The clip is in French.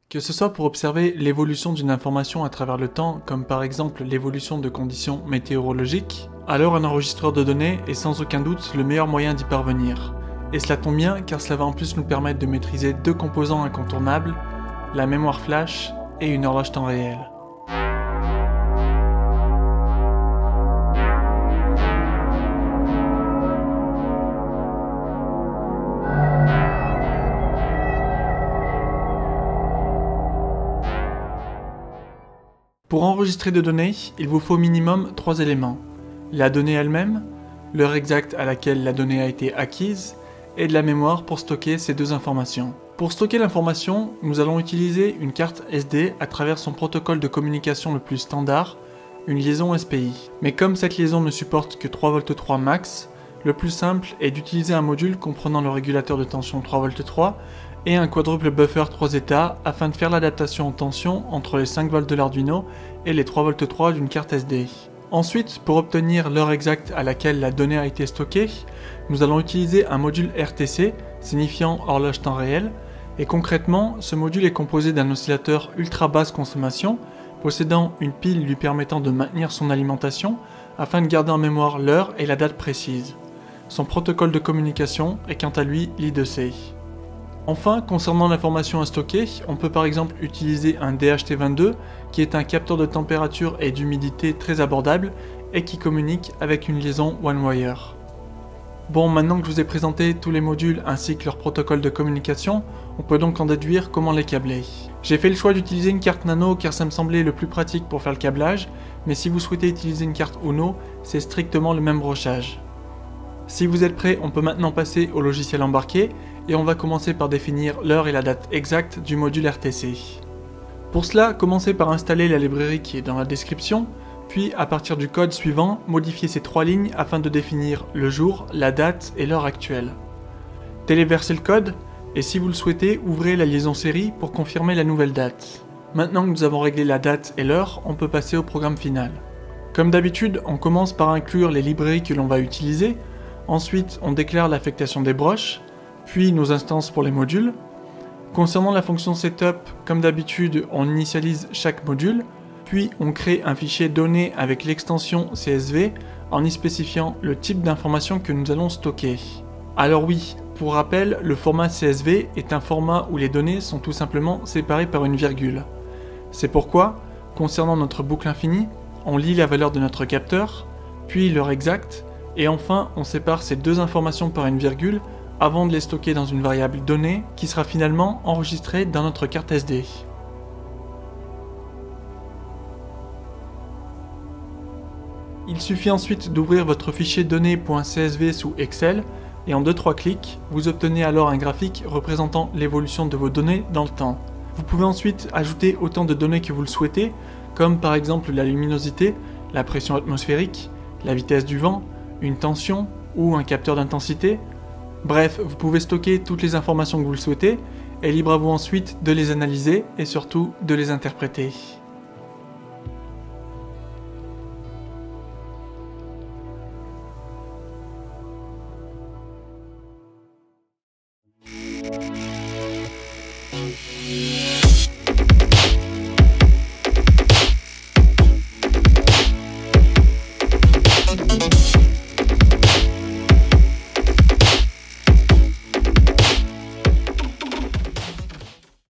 Que ce soit pour observer l'évolution d'une information à travers le temps, comme par exemple l'évolution de conditions météorologiques, alors un enregistreur de données est sans aucun doute le meilleur moyen d'y parvenir. Et cela tombe bien car cela va en plus nous permettre de maîtriser deux composants incontournables, la mémoire flash et une horloge temps réel. Pour enregistrer de données, il vous faut au minimum 3 éléments. La donnée elle-même, l'heure exacte à laquelle la donnée a été acquise, et de la mémoire pour stocker ces deux informations. Pour stocker l'information, nous allons utiliser une carte SD à travers son protocole de communication le plus standard, une liaison SPI. Mais comme cette liaison ne supporte que 3V3 max, le plus simple est d'utiliser un module comprenant le régulateur de tension 3V3 et un quadruple buffer 3 états afin de faire l'adaptation en tension entre les 5 volts de l'Arduino et les 3V3 d'une carte SD. Ensuite, pour obtenir l'heure exacte à laquelle la donnée a été stockée, nous allons utiliser un module RTC, signifiant horloge temps réel, et concrètement, ce module est composé d'un oscillateur ultra basse consommation, possédant une pile lui permettant de maintenir son alimentation, afin de garder en mémoire l'heure et la date précise. Son protocole de communication est quant à lui l'I2C. Enfin, concernant l'information à stocker, on peut par exemple utiliser un DHT22 qui est un capteur de température et d'humidité très abordable et qui communique avec une liaison one-wire. Bon, maintenant que je vous ai présenté tous les modules ainsi que leur protocole de communication, on peut donc en déduire comment les câbler. J'ai fait le choix d'utiliser une carte nano car ça me semblait le plus pratique pour faire le câblage, mais si vous souhaitez utiliser une carte Uno, c'est strictement le même brochage. Si vous êtes prêts, on peut maintenant passer au logiciel embarqué et on va commencer par définir l'heure et la date exacte du module RTC. Pour cela, commencez par installer la librairie qui est dans la description, puis à partir du code suivant, modifiez ces 3 lignes afin de définir le jour, la date et l'heure actuelle. Téléversez le code et si vous le souhaitez, ouvrez la liaison série pour confirmer la nouvelle date. Maintenant que nous avons réglé la date et l'heure, on peut passer au programme final. Comme d'habitude, on commence par inclure les librairies que l'on va utiliser. Ensuite, on déclare l'affectation des broches, puis nos instances pour les modules. Concernant la fonction setup, comme d'habitude, on initialise chaque module, puis on crée un fichier données avec l'extension CSV en y spécifiant le type d'information que nous allons stocker. Alors oui, pour rappel, le format CSV est un format où les données sont tout simplement séparées par une virgule. C'est pourquoi, concernant notre boucle infinie, on lit la valeur de notre capteur, puis l'heure exacte, et enfin, on sépare ces deux informations par une virgule avant de les stocker dans une variable donnée qui sera finalement enregistrée dans notre carte SD. Il suffit ensuite d'ouvrir votre fichier données.csv sous Excel et en 2-3 clics, vous obtenez alors un graphique représentant l'évolution de vos données dans le temps. Vous pouvez ensuite ajouter autant de données que vous le souhaitez, comme par exemple la luminosité, la pression atmosphérique, la vitesse du vent, une tension ou un capteur d'intensité. Bref, vous pouvez stocker toutes les informations que vous le souhaitez et libre à vous ensuite de les analyser et surtout de les interpréter. Yeah.